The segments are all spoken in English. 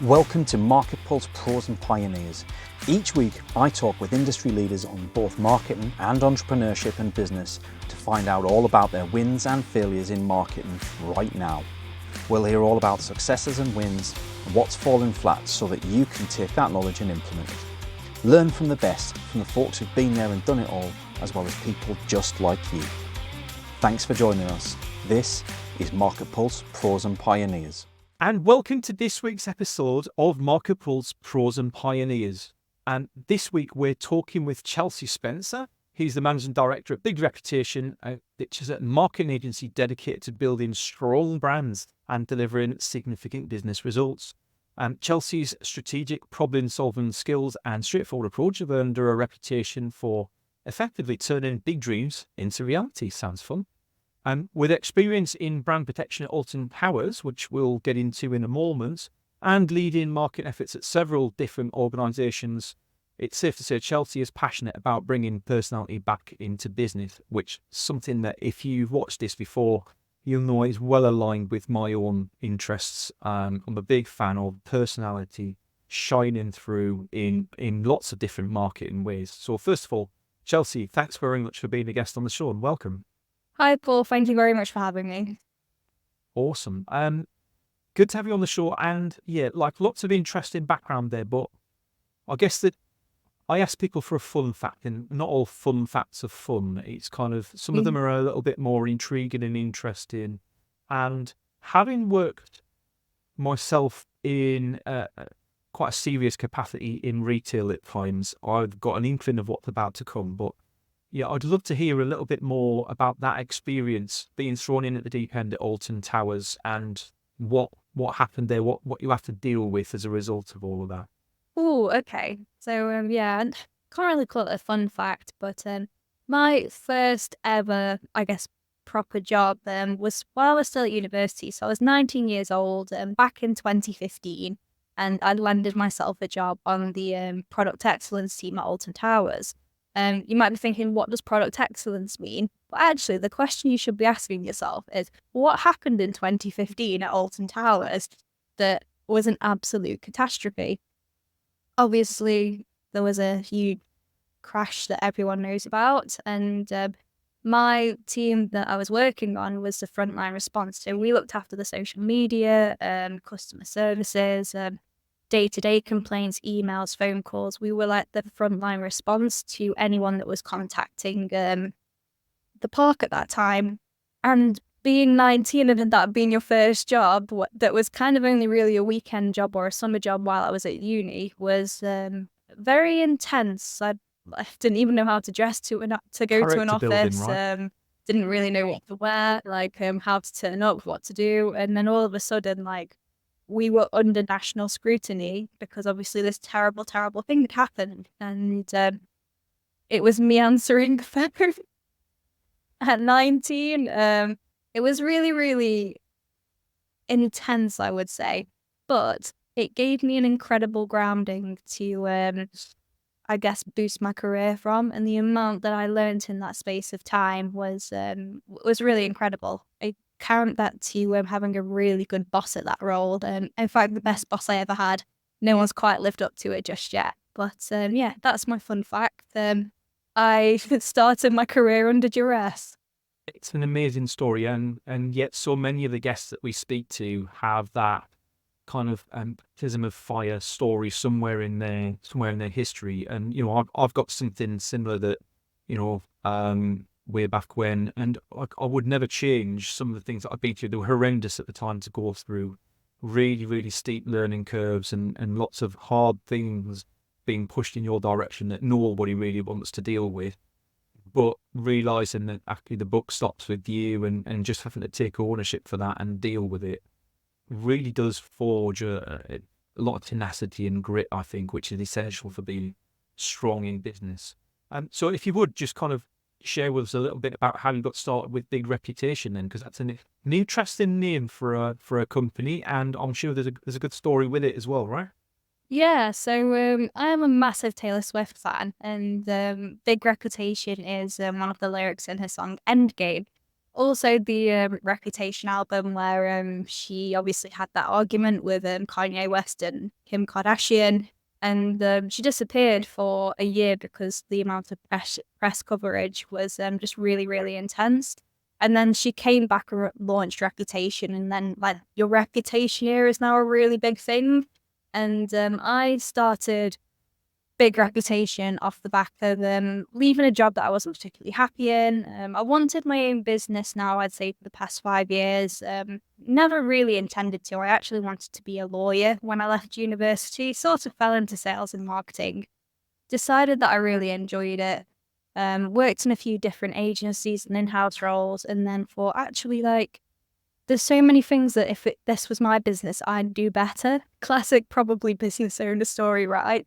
Welcome to MarketPulse Pros and Pioneers. Each week, I talk with industry leaders on both marketing and entrepreneurship and business to find out all about their wins and failures in marketing right now. We'll hear all about successes and wins and what's fallen flat so that you can take that knowledge and implement it. Learn from the best, from the folks who've been there and done it all, as well as people just like you. Thanks for joining us. This is MarketPulse Pros and Pioneers. And welcome to this week's episode of MarketPulse Pros and Pioneers. And this week we're talking with Chelsea Spencer. He's the Managing Director of Big Reputation, which is a marketing agency dedicated to building strong brands and delivering significant business results. Chelsea's strategic problem-solving skills and straightforward approach have earned her a reputation for effectively turning big dreams into reality. Sounds fun. With experience in brand protection at Alton Towers, which we'll get into in a moment, and leading market efforts at several different organisations, it's safe to say Chelsea is passionate about bringing personality back into business, which is something that if you've watched this before, you'll know is well aligned with my own interests. I'm a big fan of personality shining through in lots of different marketing ways. So first of all, Chelsea, thanks very much for being a guest on the show and welcome. Hi, Paul. Thank you very much for having me. Awesome. Good to have you on the show. And yeah, like lots of interesting background there, but I guess that I ask people for a fun fact, and not all fun facts are fun. It's kind of, some of them are a little bit more intriguing and interesting. And having worked myself in quite a serious capacity in retail at times, I've got an inkling of what's about to come, but yeah, I'd love to hear a little bit more about that experience being thrown in at the deep end at Alton Towers and what happened there, what you have to deal with as a result of all of that. Oh, okay. So, yeah, I can't really call it a fun fact, but my first ever, I guess, proper job was while I was still at university. So I was 19 years old back in 2015, and I landed myself a job on the product excellence team at Alton Towers. You might be thinking, what does product excellence mean? But actually, the question you should be asking yourself is, what happened in 2015 at Alton Towers that was an absolute catastrophe? Obviously, there was a huge crash that everyone knows about, and my team that I was working on was the frontline response. So we looked after the social media, customer services, day-to-day complaints, emails, phone calls. We were like the frontline response to anyone that was contacting the park at that time. And being 19 and that being your first job, that was kind of only really a weekend job or a summer job while I was at uni, was very intense. I didn't even know how to dress to go to an office. Right? Didn't really know what to wear, how to turn up, what to do. And then all of a sudden, we were under national scrutiny because obviously this terrible, terrible thing had happened. And it was me answering the phone at 19. It was really, really intense, I would say. But it gave me an incredible grounding to, I guess, boost my career from. And the amount that I learned in that space of time was really incredible. I count that to having a really good boss at that role. In fact, the best boss I ever had. No one's quite lived up to it just yet. But yeah, that's my fun fact. I started my career under duress. It's an amazing story, and yet so many of the guests that we speak to have that kind of baptism of fire story somewhere in their history. And you know, I've got something similar that, you know, way back when, and I would never change some of the things that I've been through. They were horrendous at the time to go through, really, really steep learning curves and lots of hard things being pushed in your direction that nobody really wants to deal with. But realising that actually the buck stops with you and just having to take ownership for that and deal with it really does forge a lot of tenacity and grit, I think, which is essential for being strong in business. So if you would just kind of share with us a little bit about how you got started with Big Reputation then, because that's an interesting name for a company, and I'm sure there's a good story with it as well, right? Yeah, so I am a massive Taylor Swift fan, and Big Reputation is one of the lyrics in her song Endgame. Also, the Reputation album, where she obviously had that argument with Kanye West and Kim Kardashian, and she disappeared for a year because the amount of press coverage was just really, really intense. And then she came back and launched Reputation, and then like your reputation here is now a really big thing. And I started big Reputation off the back of leaving a job that I wasn't particularly happy in. I wanted my own business now, I'd say, for the past 5 years. Never really intended to. I actually wanted to be a lawyer when I left university, sort of fell into sales and marketing. Decided that I really enjoyed it. Worked in a few different agencies and in-house roles, and then thought, actually, like, there's so many things that if this was my business, I'd do better. Classic, probably business owner story, right?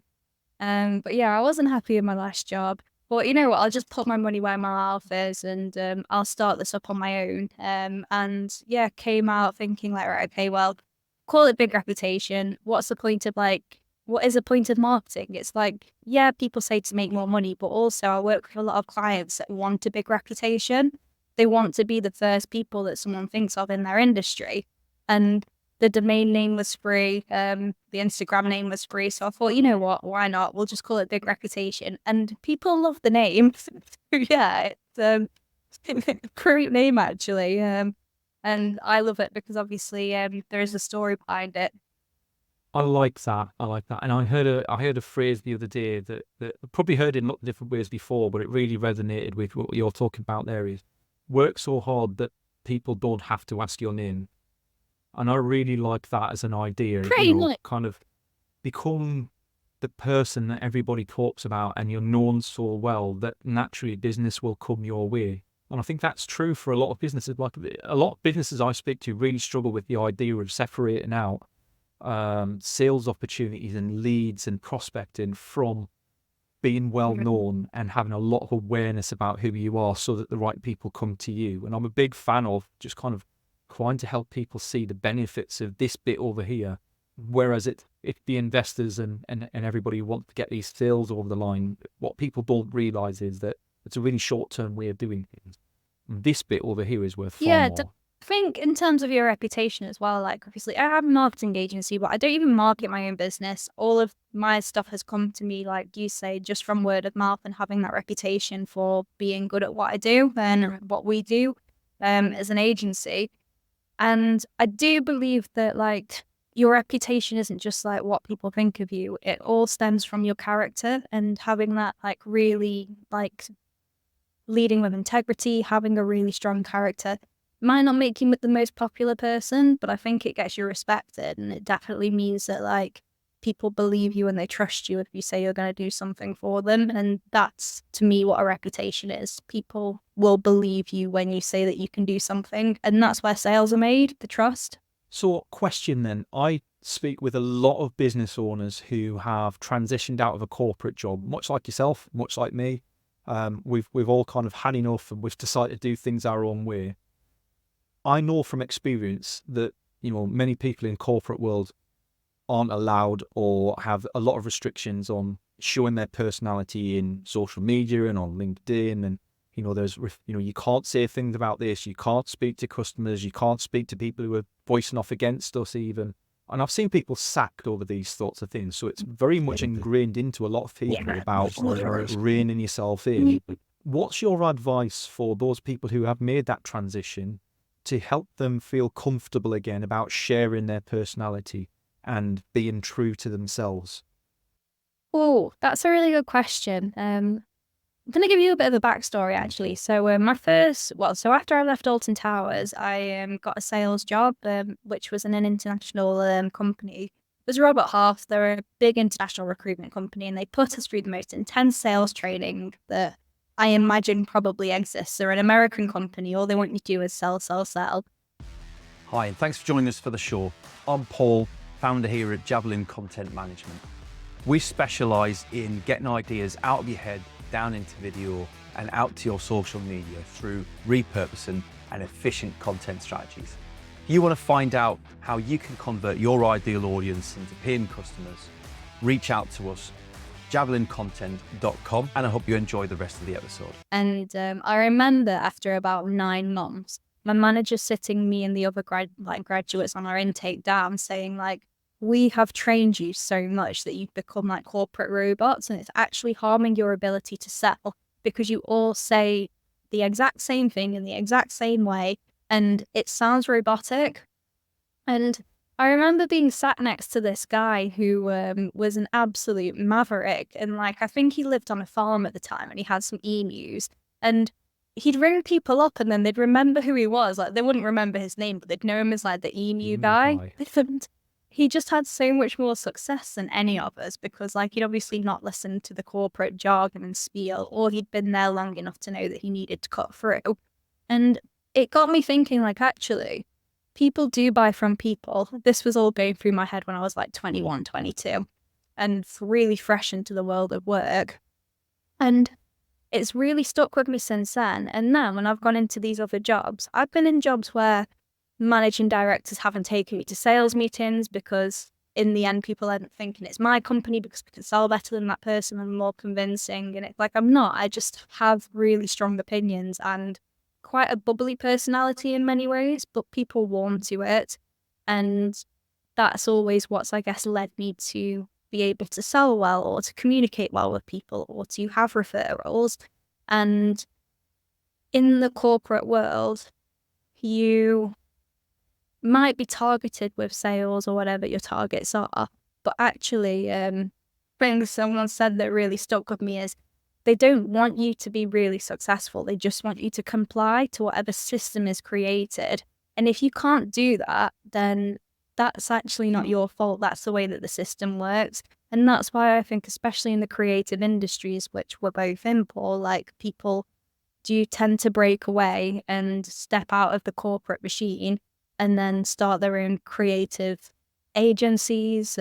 But yeah, I wasn't happy in my last job. But you know what? I'll just put my money where my mouth is, and I'll start this up on my own. And yeah, came out thinking like, right, okay, well, call it big Reputation. What's the point of what is the point of marketing? It's like, yeah, people say to make more money, but also I work with a lot of clients that want a big reputation. They want to be the first people that someone thinks of in their industry. And the domain name was free. The Instagram name was free. So I thought, you know what? Why not? We'll just call it Big Reputation. And people love the name. Yeah, it's a great name, actually. And I love it because obviously there is a story behind it. I like that. And I heard a phrase the other day that I probably heard in a lot of different ways before, but it really resonated with what you're talking about there is work so hard that people don't have to ask your name. And I really like that as an idea. Pretty much. Kind of become the person that everybody talks about and you're known so well that naturally business will come your way. And I think that's true for a lot of businesses. Like a lot of businesses I speak to really struggle with the idea of separating out sales opportunities and leads and prospecting from being well known and having a lot of awareness about who you are so that the right people come to you. And I'm a big fan of just kind of trying to help people see the benefits of this bit over here. Whereas if the investors and everybody want to get these sales over the line, what people don't realize is that it's a really short-term way of doing things. And this bit over here is worth far more. I think in terms of your reputation as well, like obviously I have a marketing agency, but I don't even market my own business. All of my stuff has come to me, like you say, just from word of mouth and having that reputation for being good at what I do and what we do as an agency. And I do believe that like your reputation isn't just like what people think of you. It all stems from your character and having that like really like leading with integrity, having a really strong character. Might not make you the most popular person, but I think it gets you respected, and it definitely means that like people believe you and they trust you if you say you're going to do something for them. And that's to me what a reputation is. People will believe you when you say that you can do something, and that's where sales are made, the trust. So question then, I speak with a lot of business owners who have transitioned out of a corporate job, much like yourself, much like me. We've all kind of had enough and we've decided to do things our own way. I know from experience that, many people in corporate world aren't allowed or have a lot of restrictions on showing their personality in social media and on LinkedIn. And, there's, you can't say things about this. You can't speak to customers. You can't speak to people who are voicing off against us even. And I've seen people sacked over these sorts of things. So it's very much ingrained into a lot of people about reining yourself in. What's your advice for those people who have made that transition to help them feel comfortable again about sharing their personality and being true to themselves? Oh, that's a really good question. I'm going to give you a bit of a backstory, actually. So so after I left Alton Towers, I got a sales job, which was in an international company. It was Robert Half. They're a big international recruitment company, and they put us through the most intense sales training that I imagine probably exists. They're an American company. All they want you to do is sell, sell, sell. Hi, and thanks for joining us for the show. I'm Paul, founder here at Javelin Content Management. We specialise in getting ideas out of your head, down into video, and out to your social media through repurposing and efficient content strategies. If you want to find out how you can convert your ideal audience into paying customers, reach out to us. javelincontent.com, and I hope you enjoy the rest of the episode. And I remember after about 9 months, my manager sitting me and the other graduates on our intake down saying like, we have trained you so much that you've become like corporate robots, and it's actually harming your ability to sell because you all say the exact same thing in the exact same way, and it sounds robotic. And I remember being sat next to this guy who was an absolute maverick, and like I think he lived on a farm at the time, and he had some emus, and he'd ring people up, and then they'd remember who he was. Like they wouldn't remember his name, but they'd know him as like the emu guy. He just had so much more success than any of us because like he'd obviously not listened to the corporate jargon and spiel, or he'd been there long enough to know that he needed to cut through. And it got me thinking like, actually, people do buy from people. This was all going through my head when I was like 21, 22 and really fresh into the world of work. And it's really stuck with me since then. And now when I've gone into these other jobs, I've been in jobs where managing directors haven't taken me to sales meetings because in the end people end up thinking it's my company because we can sell better than that person and more convincing. And it's like, I'm not. I just have really strong opinions and quite a bubbly personality in many ways, but people warm to it. And that's always what's, I guess, led me to be able to sell well or to communicate well with people or to have referrals. And in the corporate world, you might be targeted with sales or whatever your targets are, but actually, thing someone said that really stuck with me is they don't want you to be really successful. They just want you to comply to whatever system is created. And if you can't do that, then that's actually not your fault. That's the way that the system works. And that's why I think, especially in the creative industries, which we're both in, Paul, like people do tend to break away and step out of the corporate machine and then start their own creative agencies,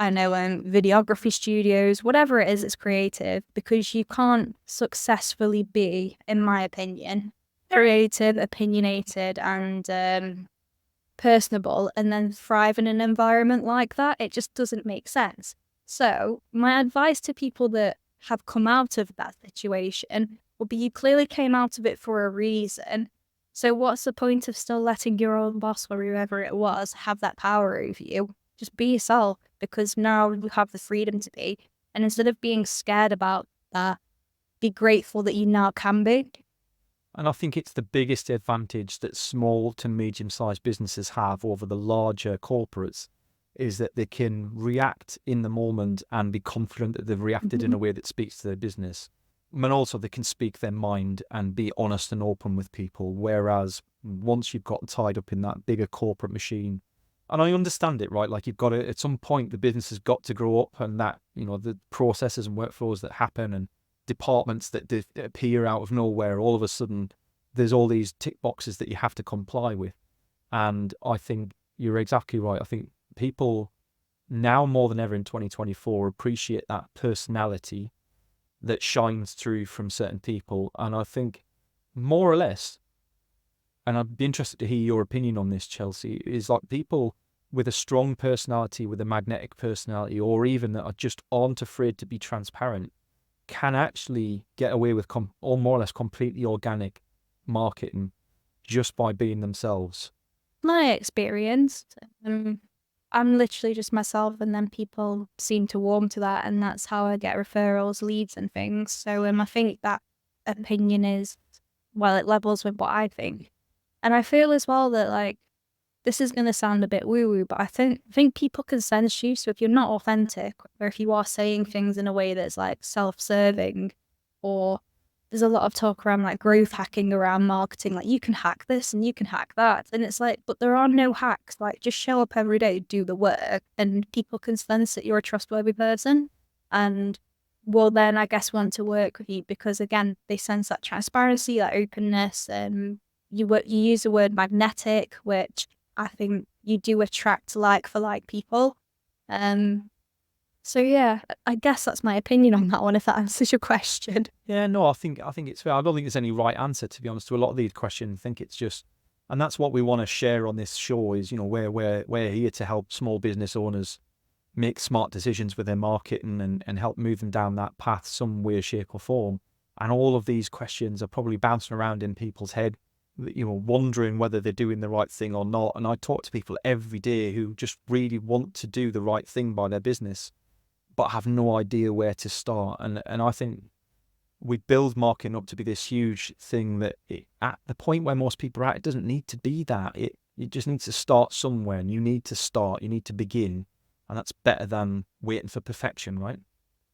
videography studios, whatever it is that's creative, because you can't successfully be, in my opinion, creative, opinionated, and personable, and then thrive in an environment like that. It just doesn't make sense. So my advice to people that have come out of that situation would be you clearly came out of it for a reason. So what's the point of still letting your own boss or whoever it was have that power over you? Just be yourself, because now you have the freedom to be. And instead of being scared about that, be grateful that you now can be. And I think it's the biggest advantage that small to medium-sized businesses have over the larger corporates is that they can react in the moment and be confident that they've reacted in a way that speaks to their business. And also they can speak their mind and be honest and open with people. Whereas once you've got tied up in that bigger corporate machine, and I understand it, right? Like you've got to, at some point, the business has got to grow up, and that, the processes and workflows that happen and departments that appear out of nowhere, all of a sudden, there's all these tick boxes that you have to comply with. And I think you're exactly right. I think people now more than ever in 2024 appreciate that personality that shines through from certain people. And I think more or less, and I'd be interested to hear your opinion on this, Chelsea, is like people with a strong personality, with a magnetic personality, or even that aren't afraid to be transparent, can actually get away with or more or less completely organic marketing just by being themselves. My experience, I'm literally just myself, and then people seem to warm to that, and that's how I get referrals, leads and things. So I think that opinion it levels with what I think. And I feel as well that like, this is going to sound a bit woo-woo, but I think people can sense you. So if you're not authentic, or if you are saying things in a way that's like self-serving, or there's a lot of talk around like growth hacking around marketing, like you can hack this and you can hack that. And it's like, but there are no hacks. Like just show up every day, do the work, and people can sense that you're a trustworthy person and will then, I guess, want to work with you because, again, they sense that transparency, that openness. You use the word magnetic, which I think you do attract like for like people. So yeah, I guess that's my opinion on that one, if that answers your question. Yeah, no, I think it's fair. I don't think there's any right answer, to be honest, to a lot of these questions. I think it's just, and that's what we want to share on this show is, we're here to help small business owners make smart decisions with their marketing and help move them down that path some way, shape or form. And all of these questions are probably bouncing around in people's head, wondering whether they're doing the right thing or not. And I talk to people every day who just really want to do the right thing by their business, but have no idea where to start. And I think we build marketing up to be this huge thing that at the point where most people are at, it doesn't need to be that. It just needs to start somewhere, and you need to begin. And that's better than waiting for perfection, right?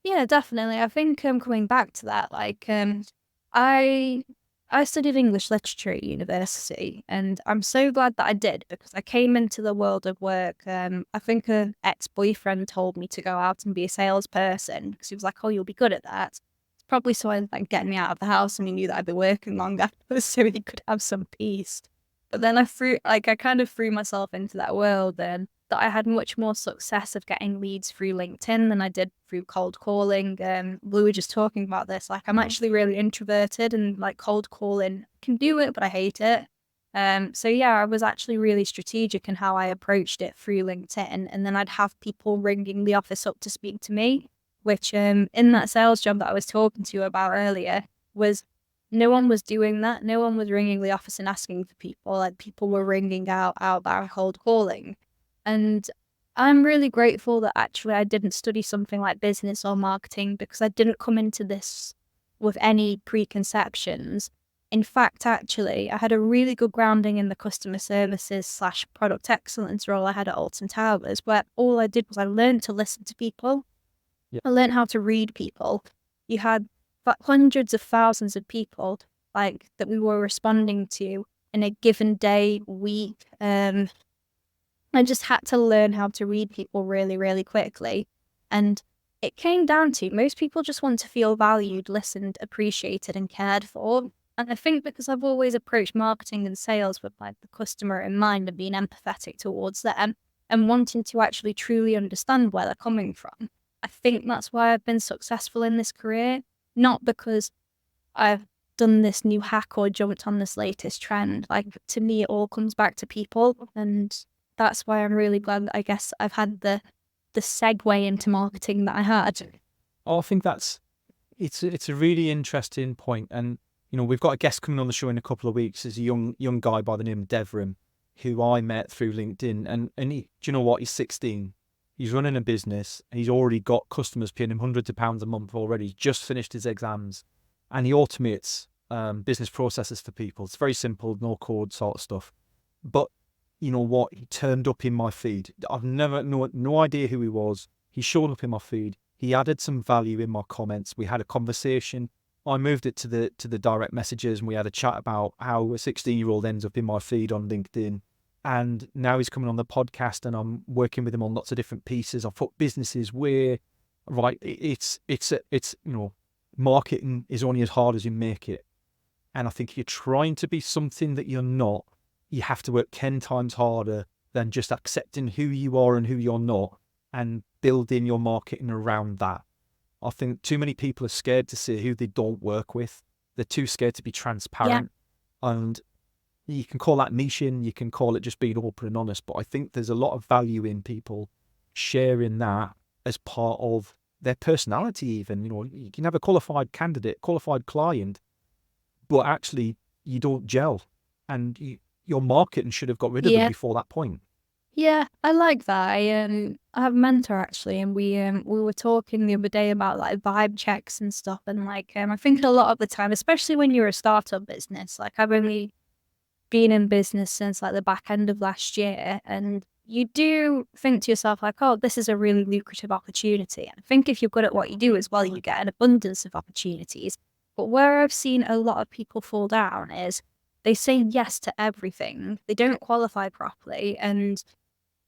Yeah, definitely. I think coming back to that, like I studied English literature at university, and I'm so glad that I did, because I came into the world of work. I think an ex-boyfriend told me to go out and be a salesperson because he was like, "Oh, you'll be good at that." It's probably so he'd like get me out of the house, and he knew that I'd be working longer, so he could have some peace. But then I kind of threw myself into that world, and that I had much more success of getting leads through LinkedIn than I did through cold calling. We were just talking about this. Like, I'm actually really introverted, and like cold calling, I can do it, but I hate it. So yeah, I was actually really strategic in how I approached it through LinkedIn, and then I'd have people ringing the office up to speak to me, which in that sales job that I was talking to you about earlier was. No one was doing that. No one was ringing the office and asking for people. Like, people were ringing out by cold calling. And I'm really grateful that actually I didn't study something like business or marketing, because I didn't come into this with any preconceptions. In fact, actually, I had a really good grounding in the customer services / product excellence role I had at Alton Towers, where all I did was I learned to listen to people. Yeah. I learned how to read people. You had hundreds of thousands of people like that we were responding to in a given day, week. I just had to learn how to read people really, really quickly. And it came down to most people just want to feel valued, listened, appreciated, and cared for. And I think because I've always approached marketing and sales with like the customer in mind and being empathetic towards them and wanting to actually truly understand where they're coming from, I think that's why I've been successful in this career. Not because I've done this new hack or jumped on this latest trend. Like, to me, it all comes back to people. And that's why I'm really glad that I guess I've had the segue into marketing that I had. Oh, I think it's a really interesting point. And, we've got a guest coming on the show in a couple of weeks. There's a young guy by the name of Devrin, who I met through LinkedIn. And he, do you know what? He's 16. He's running a business. He's already got customers paying him hundreds of pounds a month already. He's just finished his exams, and he automates business processes for people. It's very simple, no code sort of stuff. But you know what? He turned up in my feed. I've no idea who he was. He showed up in my feed. He added some value in my comments. We had a conversation. I moved it to the direct messages, and we had a chat about how a 16-year-old ends up in my feed on LinkedIn. And now he's coming on the podcast, and I'm working with him on lots of different pieces. I've put businesses where, right, it's marketing is only as hard as you make it. And I think if you're trying to be something that you're not, you have to work 10 times harder than just accepting who you are and who you're not and building your marketing around that. I think too many people are scared to say who they don't work with. They're too scared to be transparent. Yeah. And you can call that niching, you can call it just being open and honest, but I think there's a lot of value in people sharing that as part of their personality even. You can have a qualified candidate, qualified client, but actually you don't gel, and your marketing should have got rid of them before that point. Yeah, I like that. I have a mentor actually, and we were talking the other day about like vibe checks and stuff, and like I think a lot of the time, especially when you're a startup business, like I've only been in business since like the back end of last year, and you do think to yourself like, oh, this is a really lucrative opportunity. And I think if you're good at what you do as well, you get an abundance of opportunities. But where I've seen a lot of people fall down is they say yes to everything. They don't qualify properly, and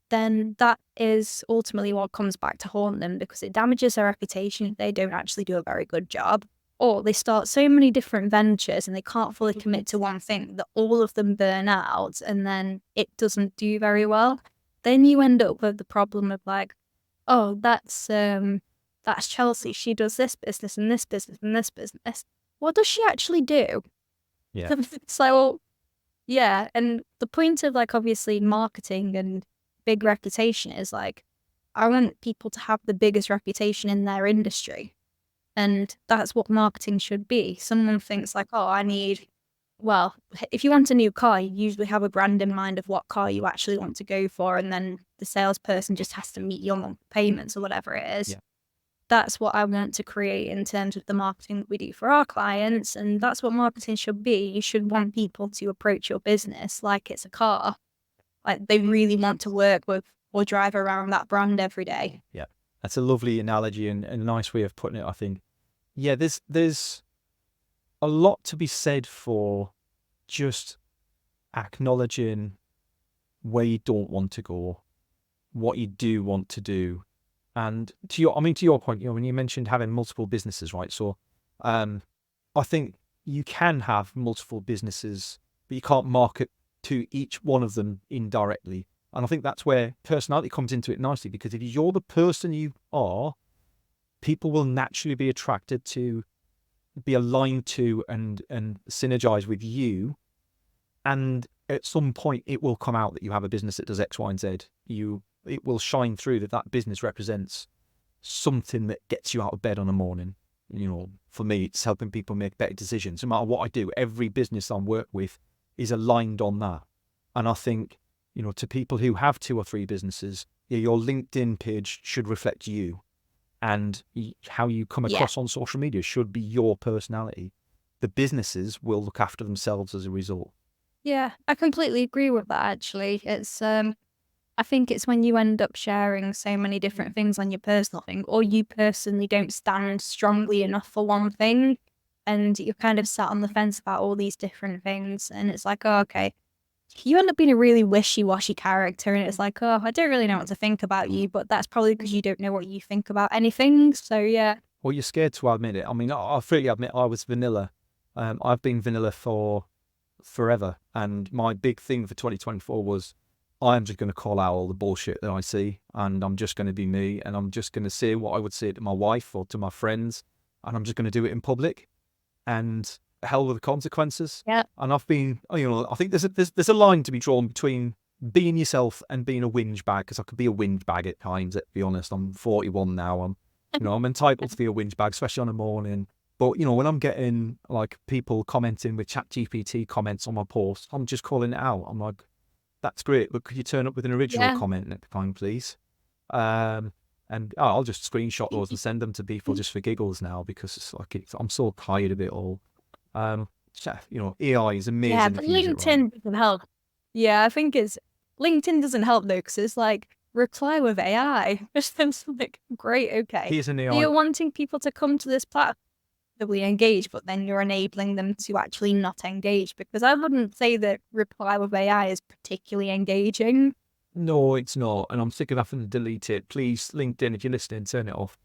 then that is ultimately what comes back to haunt them, because it damages their reputation if they don't actually do a very good job. Or they start so many different ventures and they can't fully commit to one thing that all of them burn out, and then it doesn't do very well. Then you end up with the problem of like, oh, that's Chelsea. She does this business and this business and this business. What does she actually do? Yeah. So, yeah. And the point of like obviously marketing and big reputation is like, I want people to have the biggest reputation in their industry. And that's what marketing should be. Someone thinks like, oh, well, if you want a new car, you usually have a brand in mind of what car you actually want to go for. And then the salesperson just has to meet your payments or whatever it is. Yeah. That's what I want to create in terms of the marketing that we do for our clients. And that's what marketing should be. You should want people to approach your business like it's a car. Like they really want to work with or drive around that brand every day. Yeah. That's a lovely analogy and a nice way of putting it, I think. Yeah, there's a lot to be said for just acknowledging where you don't want to go, what you do want to do. And to your point, when you mentioned having multiple businesses, right? So I think you can have multiple businesses, but you can't market to each one of them indirectly. And I think that's where personality comes into it nicely, because if you're the person you are, people will naturally be attracted to, be aligned to, and synergize with you. And at some point, it will come out that you have a business that does X, Y, and Z. It will shine through that business represents something that gets you out of bed on a morning. For me, it's helping people make better decisions. No matter what I do, every business I work with is aligned on that. And I think, to people who have 2 or 3 businesses, your LinkedIn page should reflect you. And how you come across on social media should be your personality. The businesses will look after themselves as a result. Yeah, I completely agree with that, actually. It's, I think it's when you end up sharing so many different things on your personal thing, or you personally don't stand strongly enough for one thing, and you're kind of sat on the fence about all these different things, and it's like, oh, okay. You end up being a really wishy-washy character, and it's like, oh, I don't really know what to think about you, but that's probably because you don't know what you think about anything. So, yeah. Well, you're scared to admit it. I mean, I freely admit I was vanilla. I've been vanilla for forever. And my big thing for 2024 was I'm just going to call out all the bullshit that I see, and I'm just going to be me, and I'm just going to say what I would say to my wife or to my friends, and I'm just going to do it in public. And hell with the consequences. Yeah. And I've been, I think there's a line to be drawn between being yourself and being a whinge bag, because I could be a whinge bag at times. To be honest, I'm 41 now. I'm entitled to be a whinge bag, especially on a morning. But when I'm getting like people commenting with ChatGPT comments on my post, I'm just calling it out. I'm like, that's great, but could you turn up with an original comment next time, please? And I'll just screenshot those and send them to people just for giggles now, because it's like I'm so tired of it all. AI is amazing. Yeah, but LinkedIn doesn't help. Yeah, I think LinkedIn doesn't help though, because it's like reply with AI. Just like, great, okay. Here's an AI. So you're wanting people to come to this platform to be engaged, but then you're enabling them to actually not engage, because I wouldn't say that reply with AI is particularly engaging. No, it's not, and I'm sick of having to delete it. Please, LinkedIn, if you're listening, turn it off.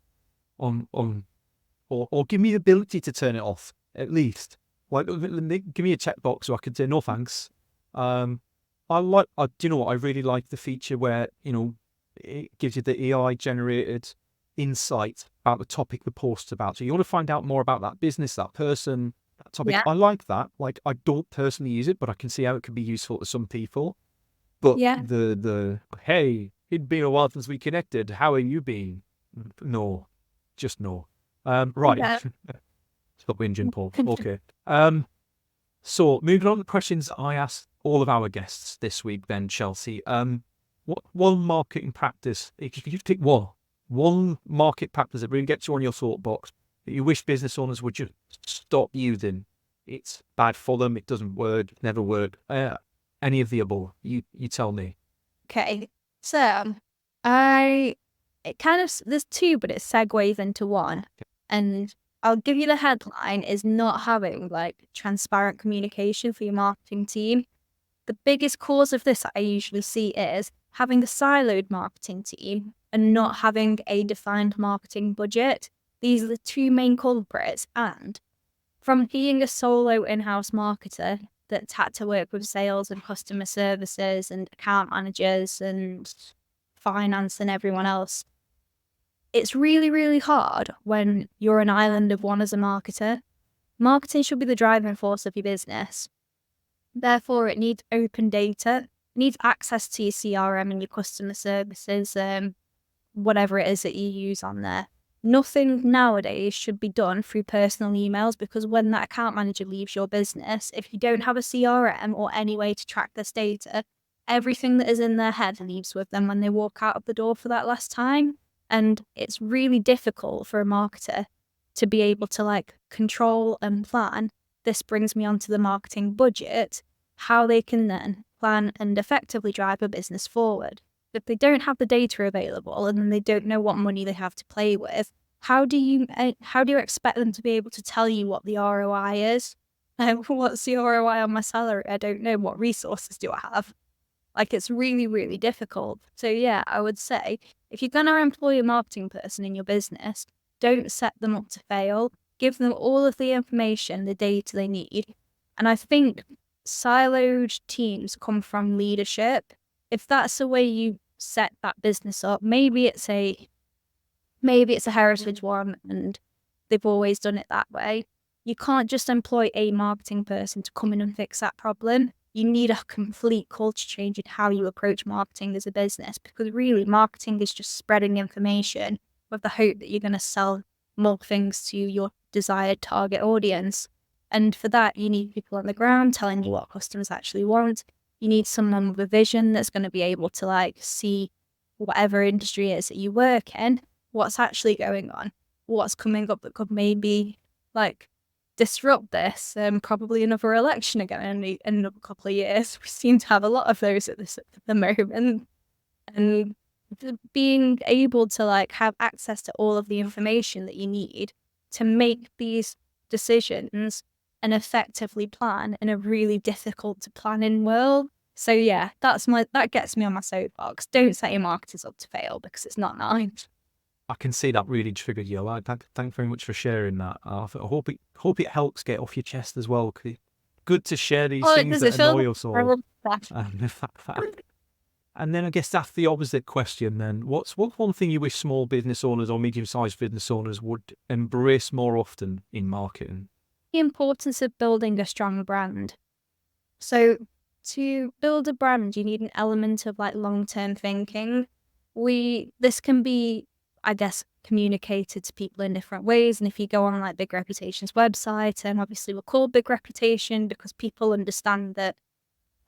Or give me the ability to turn it off at least. Like, give me a checkbox so I can say no thanks. Do you know what? I really like the feature where it gives you the AI generated insight about the topic the post's about. So you want to find out more about that business, that person, that topic. Yeah. I like that. Like, I don't personally use it, but I can see how it can be useful to some people. But the hey, it'd been a while since we connected. How are you been? No, just no. Right. Yeah. Stop whinging, Paul. Okay. So moving on to the questions I asked all of our guests this week then, Chelsea. What one marketing practice, if you could pick one market practice that really gets you on your soapbox that you wish business owners would just stop using? It's bad for them, it doesn't work, never worked. Any of the above, you tell me. Okay, so there's 2, but it segues into one. And I'll give you the headline is not having like transparent communication for your marketing team. The biggest cause of this I usually see is having a siloed marketing team and not having a defined marketing budget. These are the 2 main culprits. And from being a solo in-house marketer that's had to work with sales and customer services and account managers and finance and everyone else, it's really, really hard when you're an island of one as a marketer. Marketing should be the driving force of your business. Therefore, it needs open data, it needs access to your CRM and your customer services whatever it is that you use on there. Nothing nowadays should be done through personal emails, because when that account manager leaves your business, if you don't have a CRM or any way to track this data, everything that is in their head leaves with them when they walk out of the door for that last time. And it's really difficult for a marketer to be able to like control and plan. This brings me on to the marketing budget, how they can then plan and effectively drive a business forward. If they don't have the data available and then they don't know what money they have to play with, how do you expect them to be able to tell you what the ROI is? What's the ROI on my salary? I don't know. What resources do I have? Like, it's really, really difficult. So yeah, I would say if you're going to employ a marketing person in your business, don't set them up to fail. Give them all of the information, the data they need. And I think siloed teams come from leadership. If that's the way you set that business up, maybe it's a heritage one and they've always done it that way. You can't just employ a marketing person to come in and fix that problem. You need a complete culture change in how you approach marketing as a business, because really marketing is just spreading information with the hope that you're going to sell more things to your desired target audience. And for that, you need people on the ground telling you what customers actually want. You need someone with a vision that's going to be able to like see whatever industry it is that you work in, what's actually going on, what's coming up that could maybe like disrupt this, probably another election again in another couple of years. We seem to have a lot of those at the moment. And being able to like have access to all of the information that you need to make these decisions and effectively plan in a really difficult to plan in world. So yeah, that gets me on my soapbox. Don't set your marketers up to fail, because it's not nice. I can see that really triggered you. Thank very much for sharing that. I hope it helps get off your chest as well. Good to share these things that annoy us all. And then I guess that's the opposite question then. What's one thing you wish small business owners or medium-sized business owners would embrace more often in marketing? The importance of building a strong brand. So to build a brand, you need an element of like long-term thinking. This can be, I guess, communicated to people in different ways. And if you go on like Big Reputation's website, and obviously we're called Big Reputation because people understand that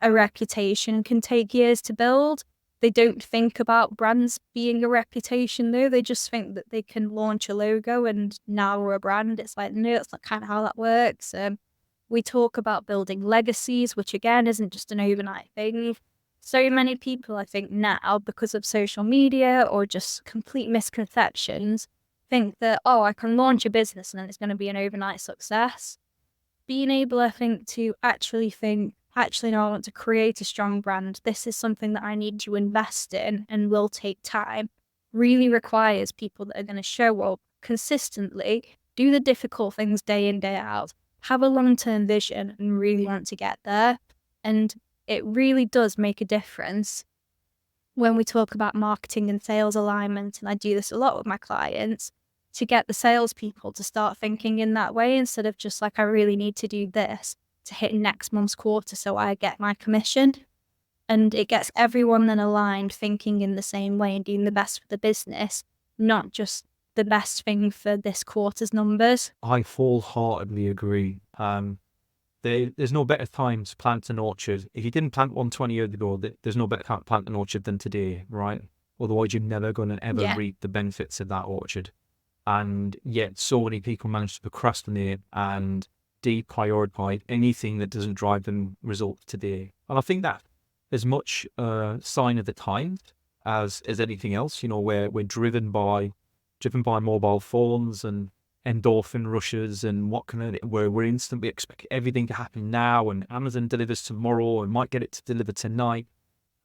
a reputation can take years to build. They don't think about brands being a reputation though. They just think that they can launch a logo and now we're a brand. It's like, no, that's not kind of how that works. We talk about building legacies, which again isn't just an overnight thing. So many people, I think now, because of social media or just complete misconceptions, think that, oh, I can launch a business and then it's going to be an overnight success. Being able, I think, to actually think, no, I want to create a strong brand. This is something that I need to invest in and will take time. Really requires people that are going to show up consistently, do the difficult things day in, day out, have a long-term vision and really want to get there. And it really does make a difference when we talk about marketing and sales alignment. And I do this a lot with my clients, to get the salespeople to start thinking in that way instead of just like, I really need to do this to hit next month's quarter so I get my commission. And it gets everyone then aligned, thinking in the same way and doing the best for the business, not just the best thing for this quarter's numbers. I wholeheartedly agree. There's no better time to plant an orchard. If you didn't plant one 20 years ago, there's no better time to plant an orchard than today, right? Otherwise, you're never going to ever reap the benefits of that orchard. And yet, so many people manage to procrastinate and deprioritize anything that doesn't drive them results today. And I think that as much a sign of the times as anything else. You know, we're driven by mobile phones and endorphin rushes and where we're instantly expect everything to happen now, and Amazon delivers tomorrow and might get it to deliver tonight.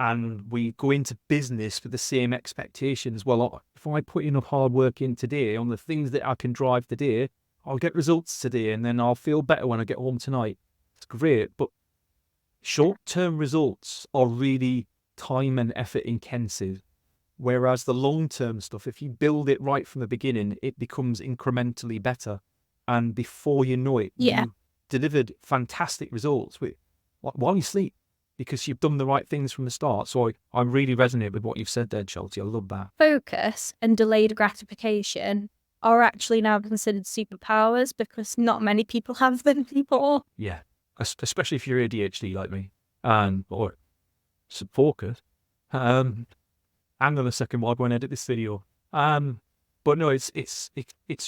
And we go into business with the same expectations. Well, if I put enough hard work in today on the things that I can drive today, I'll get results today and then I'll feel better when I get home tonight. It's great. But short-term results are really time and effort intensive. Whereas the long-term stuff, if you build it right from the beginning, it becomes incrementally better. And before you know it, you delivered fantastic results while you sleep. because you've done the right things from the start. So I really resonate with what you've said there, Chelsea. I love that. Focus and delayed gratification are actually now considered superpowers because not many people have them anymore. Yeah, especially if you're ADHD like me, or some focus. Hang on a second while I go and edit this video. But no, it's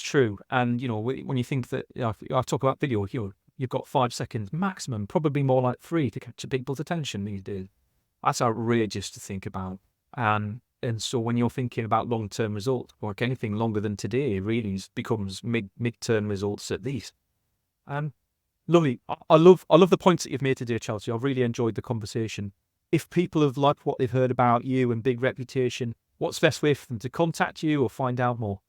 true. And when you think that, I talk about video, you've got 5 seconds maximum, probably more like 3 to capture people's attention these days. That's outrageous to think about. And so when you're thinking about long-term results, or anything longer than today, really becomes mid-term results at least. Lovely. I love the points that you've made today, Chelsea. I've really enjoyed the conversation. If people have liked what they've heard about you and Big Reputation, what's the best way for them to contact you or find out more?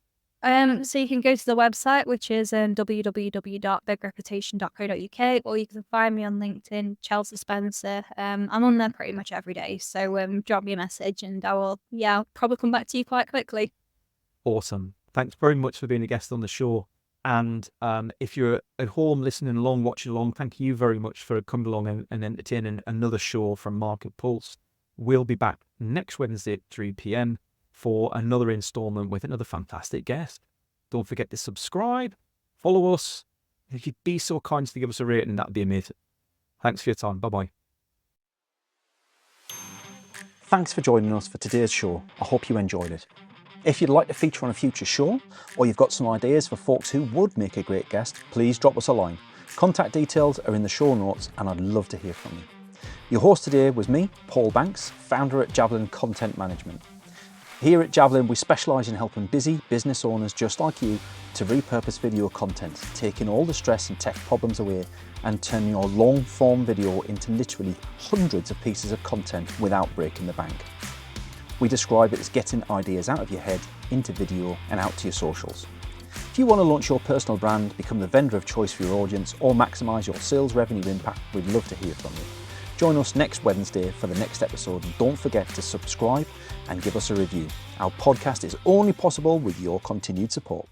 So you can go to the website, which is www.bigreputation.co.uk, or you can find me on LinkedIn, Chelsea Spencer. I'm on there pretty much every day, so drop me a message and I'll probably come back to you quite quickly. Awesome. Thanks very much for being a guest on the show. And if you're at home listening along, watching along, thank you very much for coming along and entertaining another show from MarketPulse. We'll be back next Wednesday at 3 p.m. for another installment with another fantastic guest. Don't forget to subscribe, follow us. If you'd be so kind to give us a rating, that'd be amazing. Thanks for your time. Bye-bye. Thanks for joining us for today's show. I hope you enjoyed it. If you'd like to feature on a future show, or you've got some ideas for folks who would make a great guest, please drop us a line. Contact details are in the show notes and I'd love to hear from you. Your host today was me, Paul Banks, founder at Javelin Content Management. Here at Javelin, we specialise in helping busy business owners just like you to repurpose video content, taking all the stress and tech problems away and turning your long-form video into literally hundreds of pieces of content without breaking the bank. We describe it as getting ideas out of your head into video and out to your socials. If you want to launch your personal brand, become the vendor of choice for your audience, or maximise your sales revenue impact, we'd love to hear from you. Join us next Wednesday for the next episode, and don't forget to subscribe and give us a review. Our podcast is only possible with your continued support.